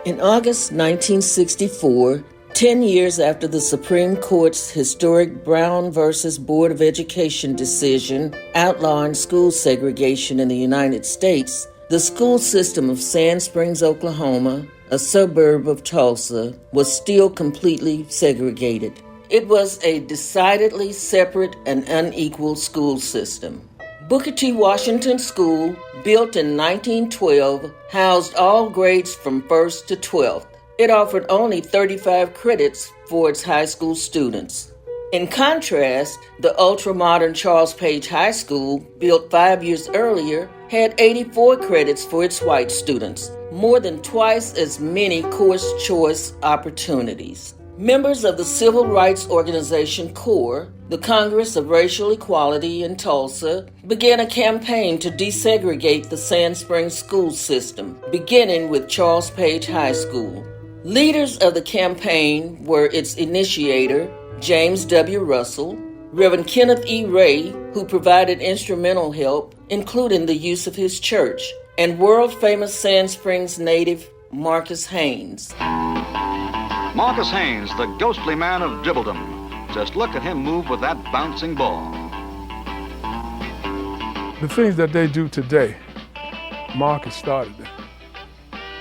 In August 1964, 10 years after the Supreme Court's historic Brown versus Board of Education decision outlawing school segregation in the United States, the school system of Sand Springs, Oklahoma, a suburb of Tulsa, was still completely segregated. It was a decidedly separate and unequal school system. Booker T. Washington School, built in 1912, housed all grades from 1st to 12th. It offered only 35 credits for its high school students. In contrast, the ultra-modern Charles Page High School, built 5 years earlier, had 84 credits for its white students, more than twice as many course choice opportunities. Members of the civil rights organization CORE, the Congress of Racial Equality in Tulsa, began a campaign to desegregate the Sand Springs school system, beginning with Charles Page High School. Leaders of the campaign were its initiator, James W. Russell, Reverend Kenneth E. Ray, who provided instrumental help, including the use of his church, and world-famous Sand Springs native Marques Haynes. Marques Haynes, the ghostly man of dribbledom. Just look at him move with that bouncing ball. The things that they do today, Marques started them.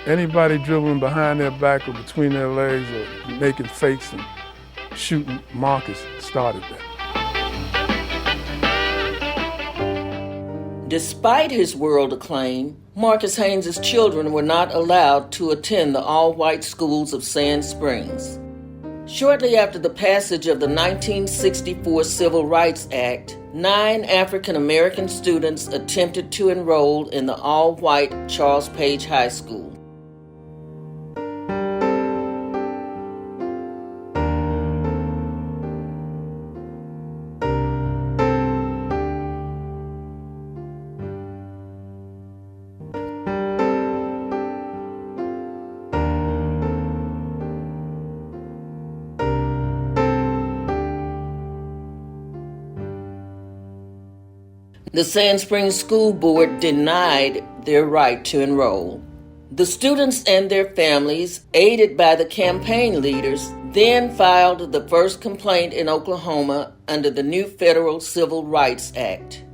Anybody dribbling behind their back or between their legs or making fakes and shooting, Marques started that. Despite his world acclaim, Marques Haynes' children were not allowed to attend the all-white schools of Sand Springs. Shortly after the passage of the 1964 Civil Rights Act, 9 African American students attempted to enroll in the all-white Charles Page High School. The Sand Springs School Board denied their right to enroll. The students and their families, aided by the campaign leaders, then filed the first complaint in Oklahoma under the new Federal Civil Rights Act.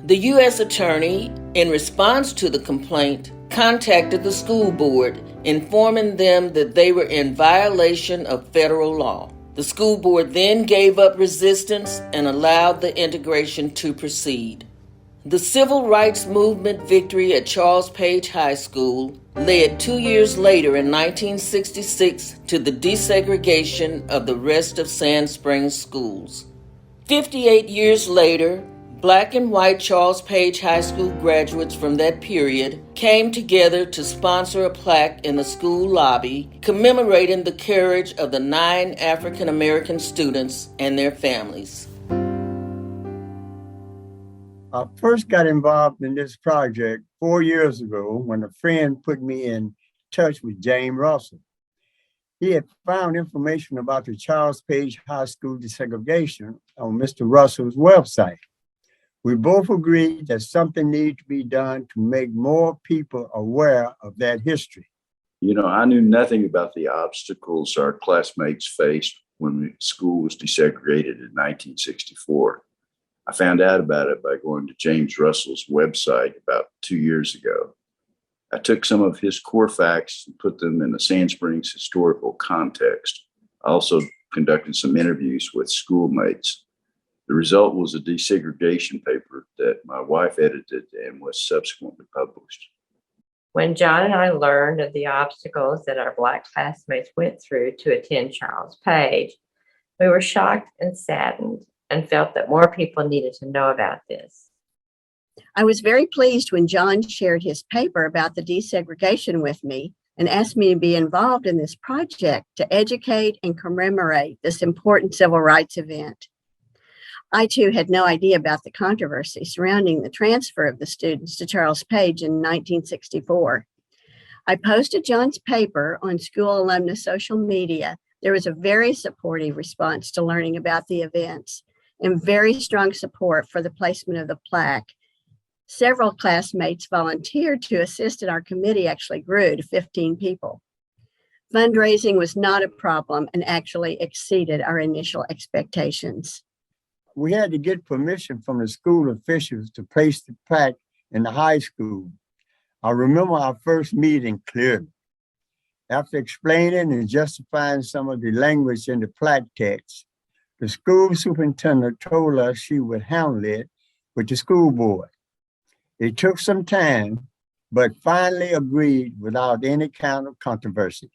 The U.S. Attorney, in response to the complaint, contacted the school board, informing them that they were in violation of federal law. The school board then gave up resistance and allowed the integration to proceed. The civil rights movement victory at Charles Page High School led 2 years later in 1966 to the desegregation of the rest of Sand Springs schools. 58 years later, Black and white Charles Page High School graduates from that period came together to sponsor a plaque in the school lobby commemorating the courage of the 9 African American students and their families. I first got involved in this project 4 years ago when a friend put me in touch with James Russell. He had found information about the Charles Page High School desegregation on Mr. Russell's website. We both agreed that something needed to be done to make more people aware of that history. You know, I knew nothing about the obstacles our classmates faced when the school was desegregated in 1964. I found out about it by going to James Russell's website about 2 years ago. I took some of his core facts and put them in the Sand Springs historical context. I also conducted some interviews with schoolmates. The result was a desegregation paper that my wife edited and was subsequently published. When John and I learned of the obstacles that our Black classmates went through to attend Charles Page, we were shocked and saddened and felt that more people needed to know about this. I was very pleased when John shared his paper about the desegregation with me and asked me to be involved in this project to educate and commemorate this important civil rights event. I too had no idea about the controversy surrounding the transfer of the students to Charles Page in 1964. I posted John's paper on school alumnus social media. There was a very supportive response to learning about the events and very strong support for the placement of the plaque. Several classmates volunteered to assist, and our committee actually grew to 15 people. Fundraising was not a problem and actually exceeded our initial expectations. We had to get permission from the school officials to place the plaque in the high school. I remember our first meeting clearly. After explaining and justifying some of the language in the plaque text, the school superintendent told us she would handle it with the school board. It took some time, but finally agreed without any kind of controversy.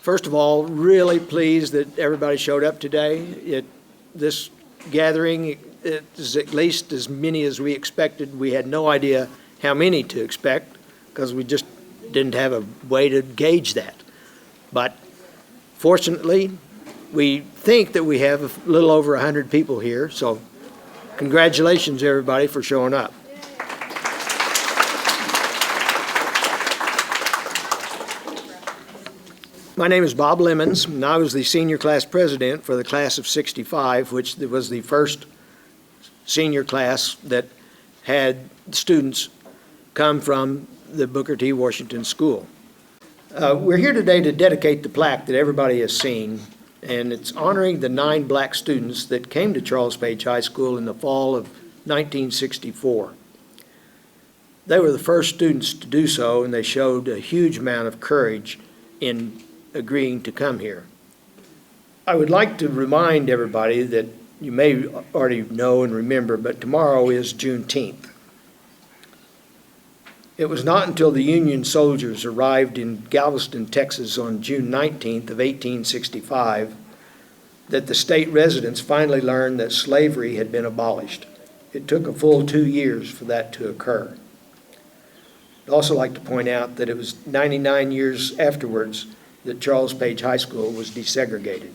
First of all, really pleased that everybody showed up today. This gathering is at least as many as we expected. We had no idea how many to expect because we just didn't have a way to gauge that. But fortunately, we think that we have a little over 100 people here. So congratulations, everybody, for showing up. My name is Bob Lemons, and I was the senior class president for the class of '65, which was the first senior class that had students come from the Booker T. Washington School. We're here today to dedicate the plaque that everybody has seen, and it's honoring the 9 black students that came to Charles Page High School in the fall of 1964. They were the first students to do so, and they showed a huge amount of courage in agreeing to come here. I would like to remind everybody that you may already know and remember, but tomorrow is Juneteenth. It was not until the Union soldiers arrived in Galveston, Texas on June 19th of 1865 that the state residents finally learned that slavery had been abolished. It took a full 2 years for that to occur. I'd also like to point out that it was 99 years afterwards that Charles Page High School was desegregated.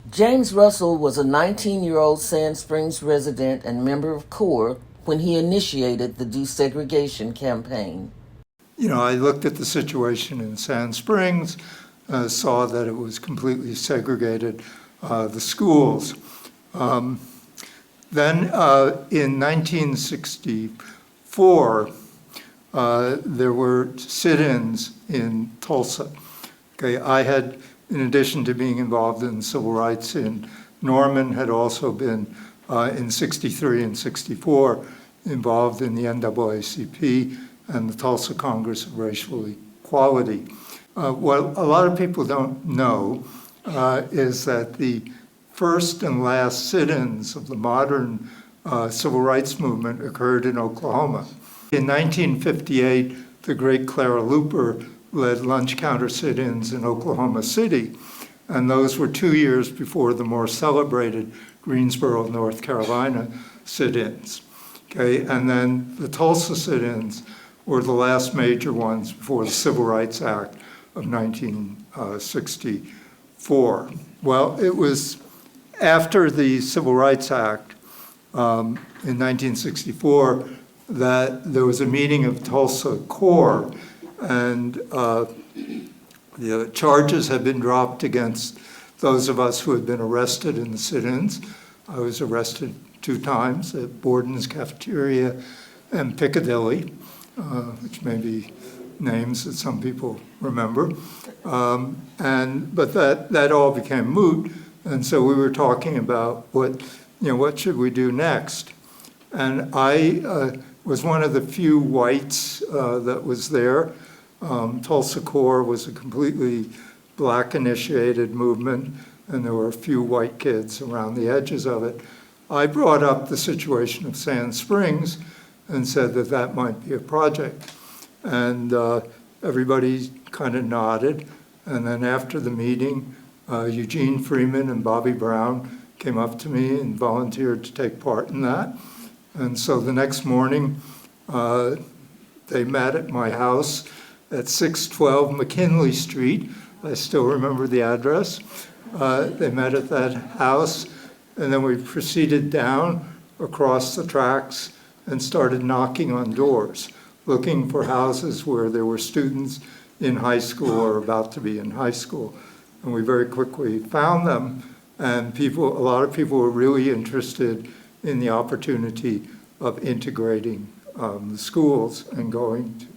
James Russell was a 19-year-old Sand Springs resident and member of CORE when he initiated the desegregation campaign. You know, I looked at the situation in Sand Springs, saw that it was completely segregated, the schools. Then in 1964, there were sit-ins in Tulsa. Okay, I had, in addition to being involved in civil rights in Norman, had also been in 63 and 64 involved in the NAACP and the Tulsa Congress of Racial Equality. What a lot of people don't know is that the first and last sit-ins of the modern civil rights movement occurred in Oklahoma. In 1958, the great Clara Luper led lunch counter sit-ins in Oklahoma City, and those were 2 years before the more celebrated Greensboro, North Carolina sit-ins. Okay, and then the Tulsa sit-ins were the last major ones before the Civil Rights Act of 1964. Well, it was after the Civil Rights Act in 1964 that there was a meeting of Tulsa CORE, and the charges had been dropped against those of us who had been arrested in the sit-ins. I was arrested 2 times at Borden's Cafeteria and Piccadilly, which may be names that some people remember. But that all became moot, and so we were talking about what should we do next. And I was one of the few whites that was there. Tulsa CORE was a completely black-initiated movement, and there were a few white kids around the edges of it. I brought up the situation of Sand Springs and said that that might be a project. And everybody kind of nodded. And then after the meeting, Eugene Freeman and Bobby Brown came up to me and volunteered to take part in that. And so the next morning, they met at my house at 612 McKinley Street. I still remember the address. They met at that house, and then we proceeded down across the tracks and started knocking on doors, looking for houses where there were students in high school or about to be in high school. And we very quickly found them, and a lot of people were really interested in the opportunity of integrating the schools and going to.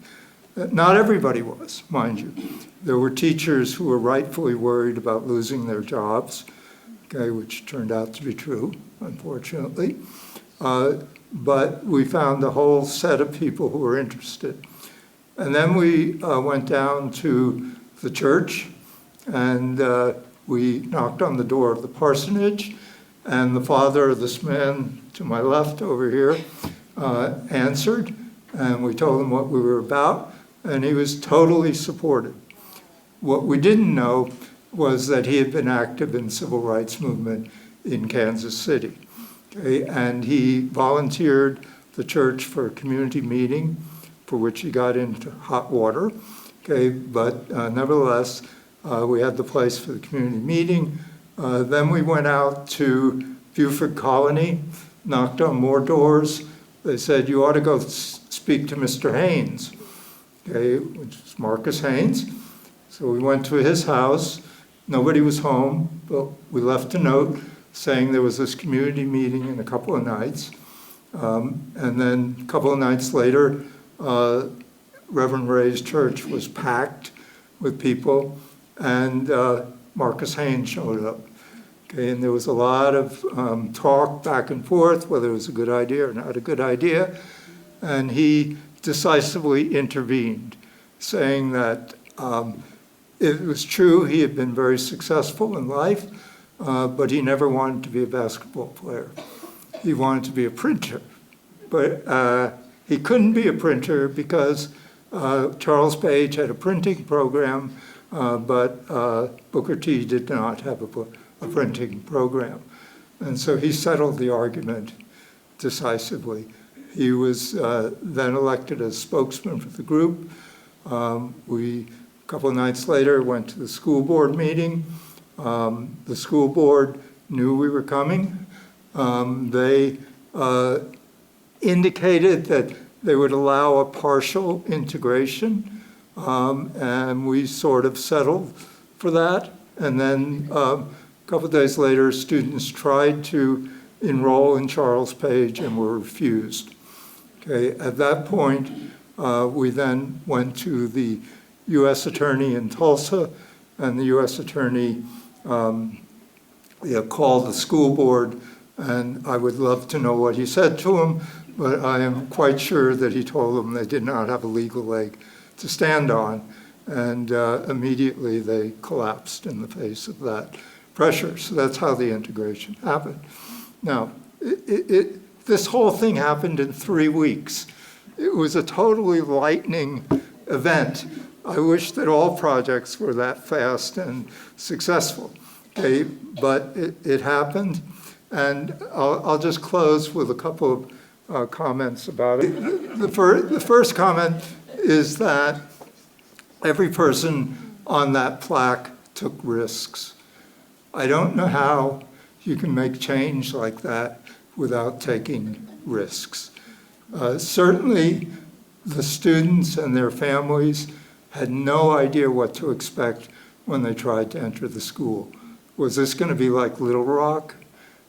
Not everybody was, mind you. There were teachers who were rightfully worried about losing their jobs, okay, which turned out to be true, unfortunately. But we found a whole set of people who were interested. And then we went down to the church, and we knocked on the door of the parsonage, and the father of this man to my left over here answered, and we told him what we were about, and he was totally supportive. What we didn't know was that he had been active in the civil rights movement in Kansas City. Okay? And he volunteered the church for a community meeting for which he got into hot water. Okay? But nevertheless, we had the place for the community meeting. Then we went out to Beaufort Colony, knocked on more doors. They said, you ought to go speak to Mr. Haynes, okay, which is Marques Haynes. So we went to his house. Nobody was home, but we left a note saying there was this community meeting in a couple of nights. And then a couple of nights later, Reverend Ray's church was packed with people, and Marques Haynes showed up. Okay, and there was a lot of talk back and forth, whether it was a good idea or not a good idea. And he decisively intervened, saying that it was true he had been very successful in life, but he never wanted to be a basketball player. He wanted to be a printer. But he couldn't be a printer because Charles Page had a printing program, but Booker T did not have a printing program. And so he settled the argument decisively. He was then elected as spokesman for the group. We, a couple of nights later, went to the school board meeting. The school board knew we were coming. They indicated that they would allow a partial integration, and we sort of settled for that. And then a couple of days later, students tried to enroll in Charles Page and were refused. Okay, at that point, we then went to the U.S. Attorney in Tulsa, and the U.S. Attorney called the school board, and I would love to know what he said to them, but I am quite sure that he told them they did not have a legal leg to stand on, and immediately they collapsed in the face of that pressure. So that's how the integration happened. Now, this whole thing happened in 3 weeks. It was a totally lightning event. I wish that all projects were that fast and successful, okay? But it happened, and I'll just close with a couple of comments about it. The first comment is that every person on that plaque took risks. I don't know how you can make change like that without taking risks. Certainly, the students and their families had no idea what to expect when they tried to enter the school. Was this going to be like Little Rock,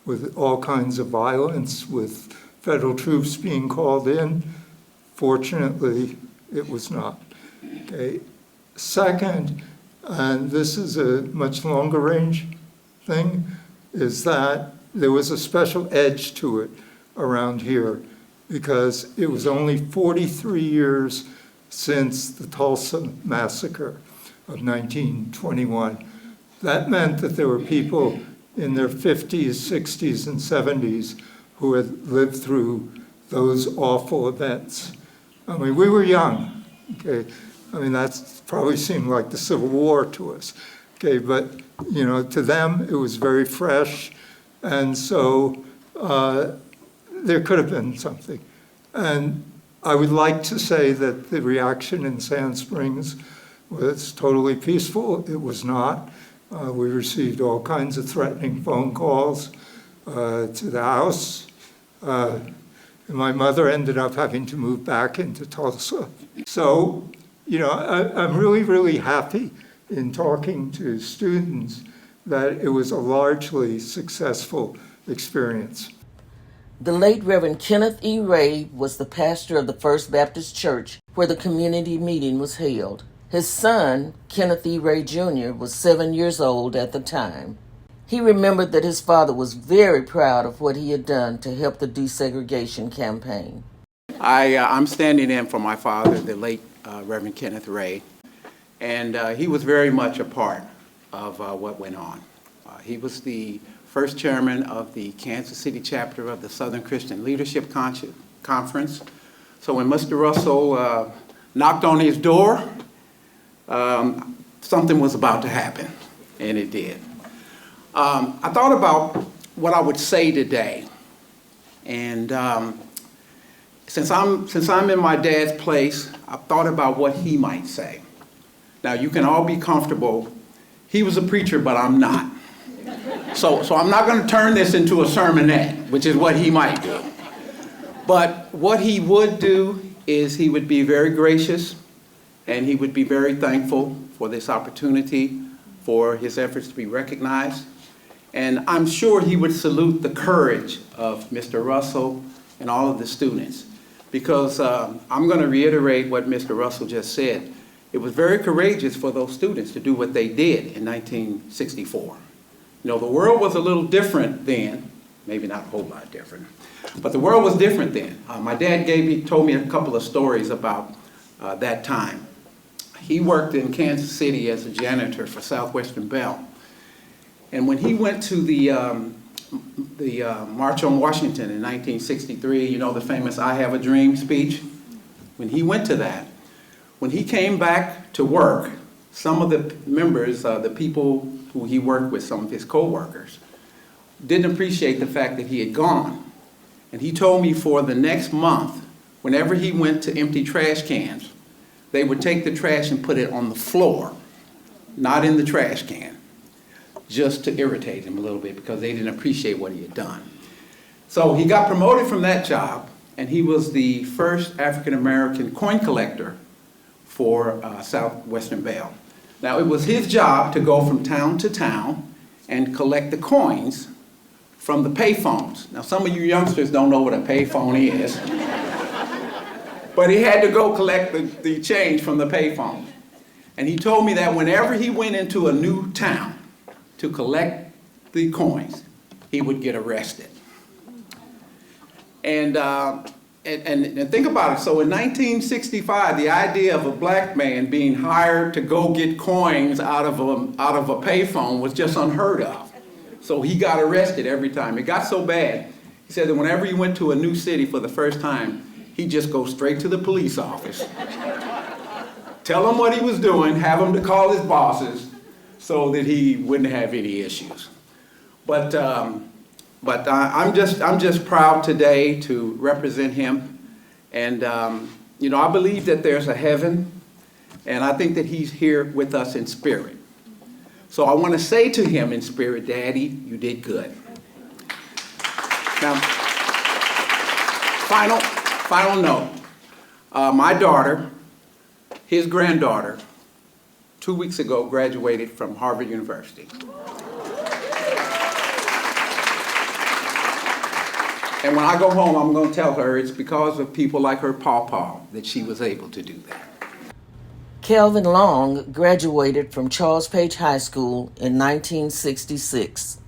with all kinds of violence, with federal troops being called in? Fortunately, it was not. Okay. Second, and this is a much longer range thing, is that there was a special edge to it around here because it was only 43 years since the Tulsa massacre of 1921. That meant that there were people in their 50s, 60s, and 70s who had lived through those awful events. I mean, we were young, okay? I mean, that's probably seemed like the Civil War to us, okay? But, you know, to them, it was very fresh. And so there could have been something. And I would like to say that the reaction in Sand Springs was totally peaceful. It was not. We received all kinds of threatening phone calls to the house. And my mother ended up having to move back into Tulsa. So, you know, I'm really, really happy in talking to students that it was a largely successful experience. The late Reverend Kenneth E. Ray was the pastor of the First Baptist Church where the community meeting was held. His son, Kenneth E. Ray Jr., was 7 years old at the time. He remembered that his father was very proud of what he had done to help the desegregation campaign. I'm standing in for my father, the late Reverend Kenneth Ray, and he was very much a part of what went on. He was the first chairman of the Kansas City chapter of the Southern Christian Leadership Conference. So when Mr. Russell knocked on his door, something was about to happen, and it did. I thought about what I would say today, and since I'm in my dad's place, I thought about what he might say. Now, you can all be comfortable. He was a preacher, but I'm not. So I'm not going to turn this into a sermonette, which is what he might do. But what he would do is he would be very gracious, and he would be very thankful for this opportunity, for his efforts to be recognized. And I'm sure he would salute the courage of Mr. Russell and all of the students, because I'm going to reiterate what Mr. Russell just said. It was very courageous for those students to do what they did in 1964. You know, the world was a little different then, maybe not a whole lot different, but the world was different then. My dad told me a couple of stories about that time. He worked in Kansas City as a janitor for Southwestern Bell. And when he went to the March on Washington in 1963, you know, the famous I Have a Dream speech, when he went to that, when he came back to work, some of the members, the people who he worked with, some of his co-workers, didn't appreciate the fact that he had gone. And he told me for the next month, whenever he went to empty trash cans, they would take the trash and put it on the floor, not in the trash can, just to irritate him a little bit because they didn't appreciate what he had done. So he got promoted from that job, and he was the first African-American coin collector for Southwestern Bell. Now, it was his job to go from town to town and collect the coins from the payphones. Now, some of you youngsters don't know what a payphone is, but he had to go collect the change from the payphone. And he told me that whenever he went into a new town to collect the coins, he would get arrested. And think about it. So in 1965, the idea of a black man being hired to go get coins out of a payphone was just unheard of. So he got arrested every time. It got so bad, he said that whenever he went to a new city for the first time, he'd just go straight to the police office, tell them what he was doing, have him to call his bosses so that he wouldn't have any issues. But I'm just proud today to represent him, and you know, I believe that there's a heaven, and I think that he's here with us in spirit. So I want to say to him in spirit, Daddy, you did good. Now, final note. My daughter, his granddaughter, 2 weeks ago graduated from Harvard University. And when I go home, I'm going to tell her it's because of people like her pawpaw that she was able to do that. Kelvin Long graduated from Charles Page High School in 1966.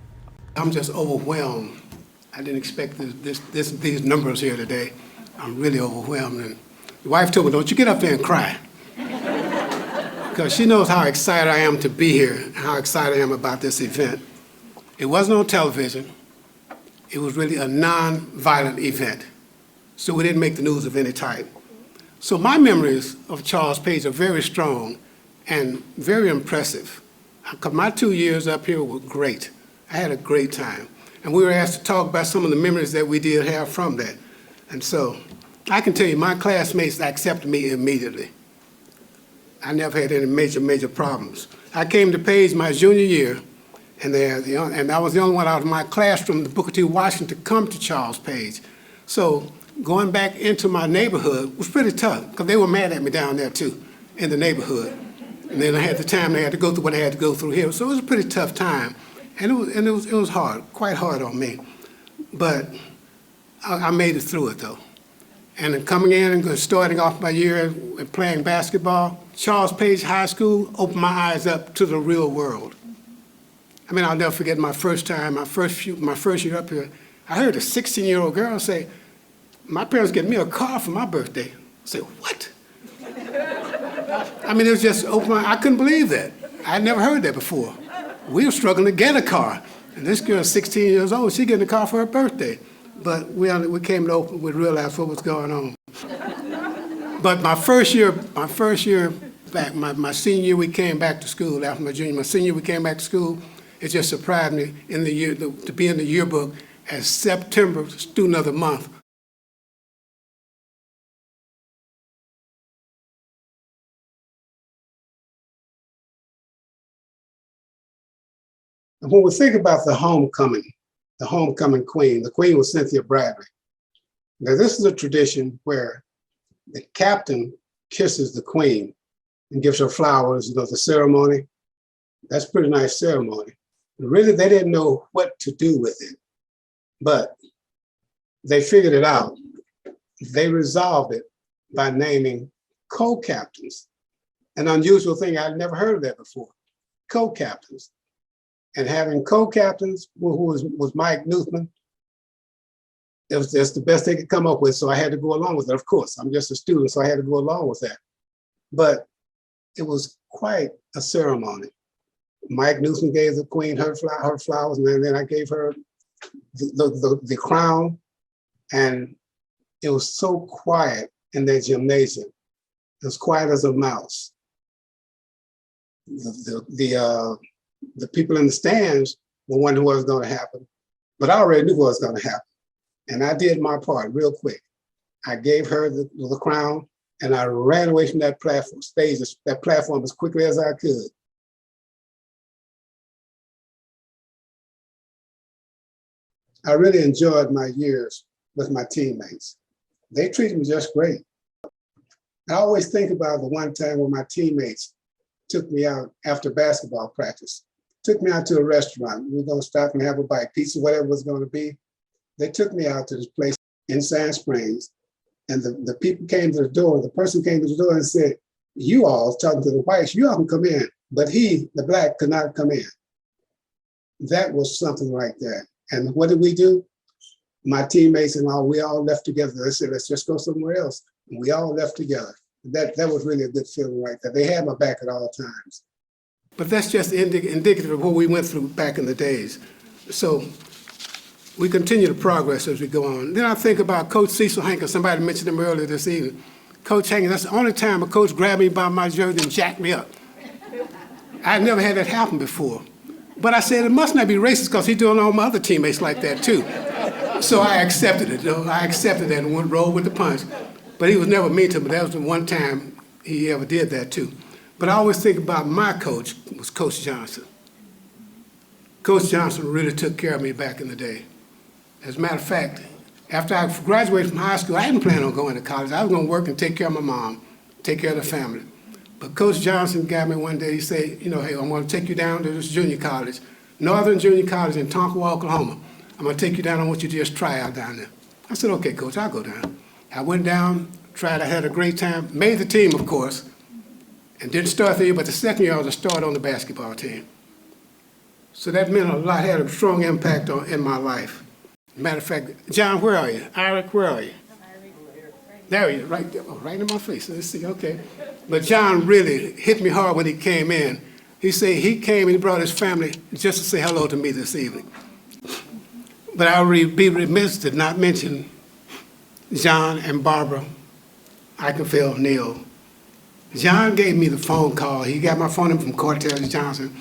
I'm just overwhelmed. I didn't expect these numbers here today. I'm really overwhelmed. And the wife told me, don't you get up there and cry. Because she knows how excited I am to be here, and how excited I am about this event. It wasn't on television. It was really a non-violent event. So we didn't make the news of any type. So my memories of Charles Page are very strong and very impressive. My 2 years up here were great. I had a great time. And we were asked to talk about some of the memories that we did have from that. And so I can tell you, my classmates accepted me immediately. I never had any major problems. I came to Page my junior year, and I was the only one out of my classroom, the Booker T. Washington, to come to Charles Page. So going back into my neighborhood was pretty tough, because they were mad at me down there too, in the neighborhood. And then I had the time they had to go through what I had to go through here. So it was a pretty tough time. And it was hard, quite hard on me. But I made it through it though. And then coming in and starting off my year playing basketball, Charles Page High School opened my eyes up to the real world. I mean, I'll never forget my first time, my first year up here. I heard a 16-year-old girl say, "My parents get me a car for my birthday." I said, "What?" I mean, it was just open. I couldn't believe that. I'd never heard that before. We were struggling to get a car, and this girl, 16 years old, she getting a car for her birthday. But we came to open, we realized what was going on. But my first year back, my senior year, we came back to school after my junior. My senior year, we came back to school. It just surprised me in the year to be in the yearbook as September Student of the Month. When we think about the homecoming queen, the queen was Cynthia Bradley. Now, this is a tradition where the captain kisses the queen and gives her flowers, the ceremony. That's a pretty nice ceremony. And really, they didn't know what to do with it, but they figured it out. They resolved it by naming co-captains. An unusual thing, I'd never heard of that before, co-captains. And having co-captains, who was Mike Newthman, it was just the best they could come up with, so I had to go along with it. Of course, I'm just a student, so I had to go along with that. But it was quite a ceremony. Mike Newthman gave the queen her flowers, and then I gave her the crown, and it was so quiet in their gymnasium. It was quiet as a mouse. The people in the stands were wondering what was going to happen, but I already knew what was going to happen. And I did my part real quick. I gave her the crown, and I ran away from that platform as quickly as I could. I really enjoyed my years with my teammates. They treated me just great. I always think about the one time when my teammates took me out after basketball practice, took me out to a restaurant. We were going to stop and have a bite, pizza, whatever it was going to be. They took me out to this place in Sand Springs, and the people came to the door. The person came to the door and said, "You all," talking to the whites, "you all can come in," but he, the black, could not come in. That was something like that. And what did we do? My teammates and all, we all left together. They said, "Let's just go somewhere else." And we all left together. That was really a good feeling like that. They had my back at all times. But that's just indicative of what we went through back in the days. So we continue to progress as we go on. Then I think about Coach Cecil Hankins. Somebody mentioned him earlier this evening. Coach Hankins, that's the only time a coach grabbed me by my jersey and jacked me up. I'd never had that happen before. But I said, it must not be racist because he's doing all my other teammates like that too. So I accepted it, though. I accepted that and went roll with the punch. But he was never mean to me. That was the one time he ever did that too. But I always think about my coach was Coach Johnson. Coach Johnson really took care of me back in the day. As a matter of fact, after I graduated from high school, I didn't plan on going to college. I was going to work and take care of my mom, take care of the family. But Coach Johnson got me one day. He said, "Hey, I'm going to take you down to this junior college, Northern Junior College in Tonkawa, Oklahoma. I'm going to take you down. I want you to just try out down there." I said, "Okay, Coach, I'll go down." I went down, tried. I had a great time. Made the team, of course, and didn't start the year. But the second year, I was a start on the basketball team. So that meant a lot. Had a strong impact in my life. Matter of fact, John, where are you? Eric, where are you? There you are, right there. Oh, right in my face. Let's see, okay. But John really hit me hard when he came in. He said he came and he brought his family just to say hello to me this evening. But I would be remiss to not mention John and Barbara Eichenfeld Neal. John gave me the phone call. He got my phone number from Cortez Johnson.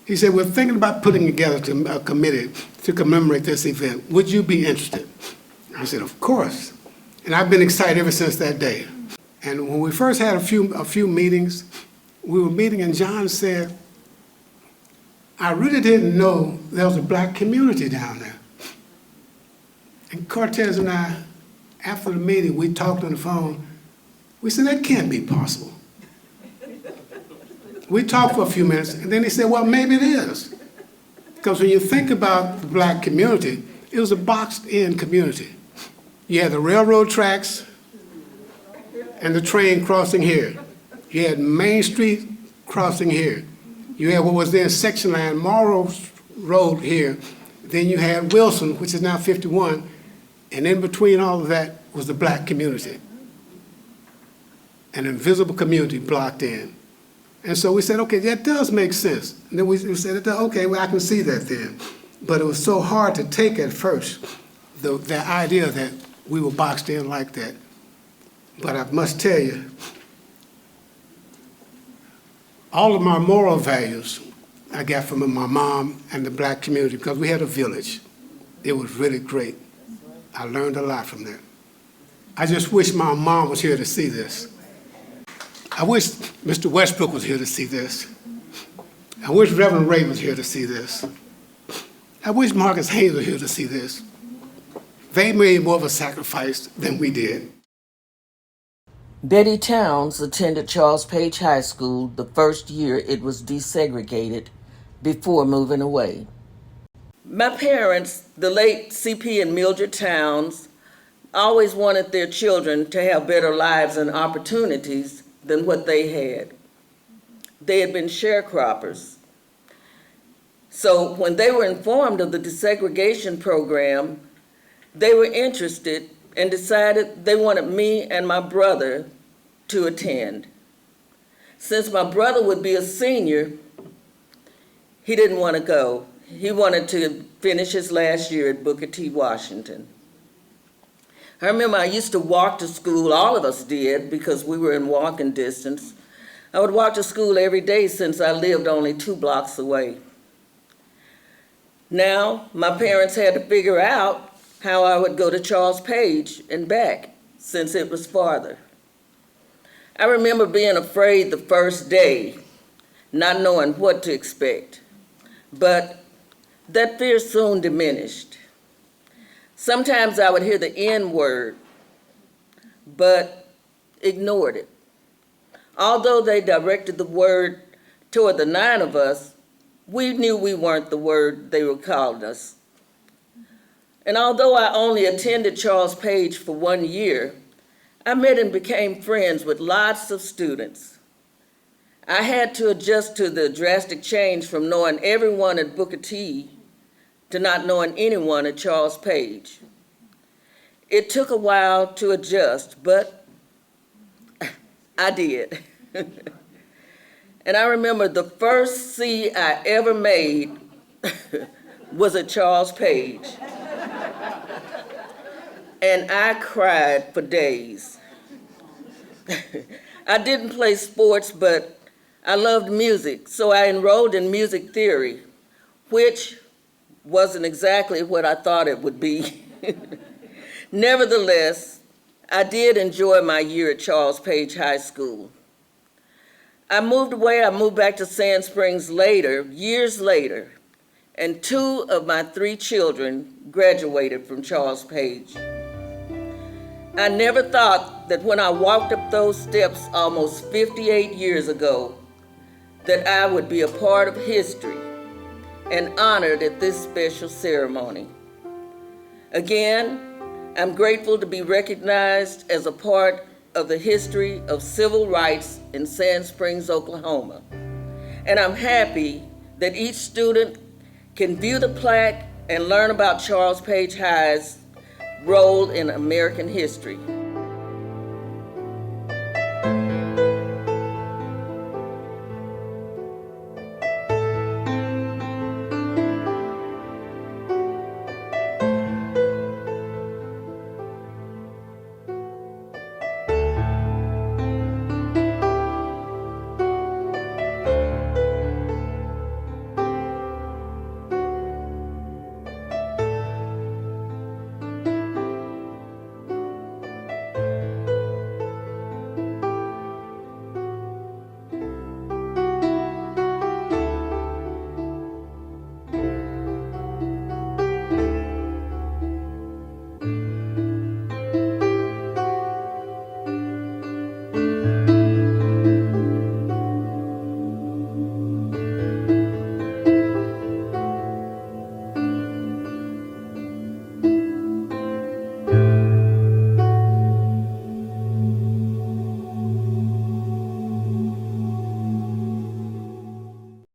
He said, "We're thinking about putting together a committee to commemorate this event. Would you be interested?" I said, "Of course." And I've been excited ever since that day. And when we first had a few meetings, we were meeting and John said, I really didn't know there was a black community down there. And Cortez and I, after the meeting, we talked on the phone. We said, that can't be possible. We talked for a few minutes, and then he said, well, maybe it is. Because when you think about the black community, it was a boxed-in community. You had the railroad tracks and the train crossing here. You had Main Street crossing here. You had what was then section line, Morrow Road here. Then you had Wilson, which is now 51. And in between all of that was the black community. An invisible community blocked in. And so we said, okay, that does make sense. And then we said, okay, well, I can see that then. But it was so hard to take at first, the idea that we were boxed in like that. But I must tell you, all of my moral values I got from my mom and the black community because we had a village. It was really great. I learned a lot from that. I just wish my mom was here to see this. I wish Mr. Westbrook was here to see this. I wish Reverend Ray was here to see this. I wish Marques Haynes was here to see this. They made more of a sacrifice than we did. Betty Towns attended Charles Page High School the first year it was desegregated before moving away. My parents, the late C.P. and Mildred Towns, always wanted their children to have better lives and opportunities than what they had. They had been sharecroppers. So when they were informed of the desegregation program, they were interested and decided they wanted me and my brother to attend. Since my brother would be a senior, he didn't want to go. He wanted to finish his last year at Booker T. Washington. I remember I used to walk to school, all of us did, because we were in walking distance. I would walk to school every day since I lived only 2 blocks away. Now, my parents had to figure out how I would go to Charles Page and back, since it was farther. I remember being afraid the first day, not knowing what to expect, but that fear soon diminished. Sometimes I would hear the N word, but ignored it. Although they directed the word toward the 9 of us, we knew we weren't the word they were calling us. And although I only attended Charles Page for 1 year, I met and became friends with lots of students. I had to adjust to the drastic change from knowing everyone at Booker T to not knowing anyone at Charles Page. It took a while to adjust, but I did. And I remember the first C I ever made was at Charles Page. And I cried for days. I didn't play sports, but I loved music, so I enrolled in music theory, which wasn't exactly what I thought it would be. Nevertheless, I did enjoy my year at Charles Page High School. I moved back to Sand Springs later, years later, and 2 of my 3 children graduated from Charles Page. I never thought that when I walked up those steps almost 58 years ago, that I would be a part of history and honored at this special ceremony. Again, I'm grateful to be recognized as a part of the history of civil rights in Sand Springs, Oklahoma. And I'm happy that each student can view the plaque and learn about Charles Page High's role in American history.